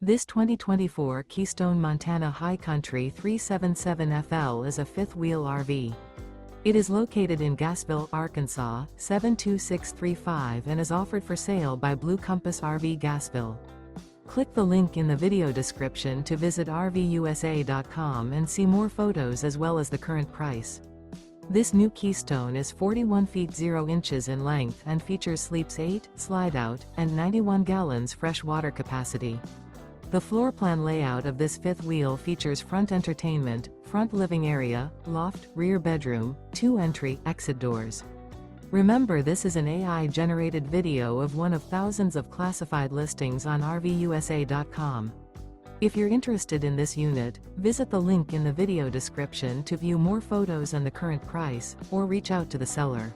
This 2024 Keystone Montana High Country 377FL is a fifth-wheel RV. It is located in Gassville, Arkansas, 72635 and is offered for sale by Blue Compass RV Gassville. Click the link in the video description to visit RVUSA.com and see more photos as well as the current price. This new Keystone is 41 feet 0 inches in length and features sleeps 8, slide-out, and 91 gallons fresh water capacity. The floor plan layout of this fifth wheel features front entertainment, front living area, loft, rear bedroom, 2 entry/exit doors. Remember, this is an AI-generated video of one of thousands of classified listings on RVUSA.com. If you're interested in this unit, visit the link in the video description to view more photos and the current price, or reach out to the seller.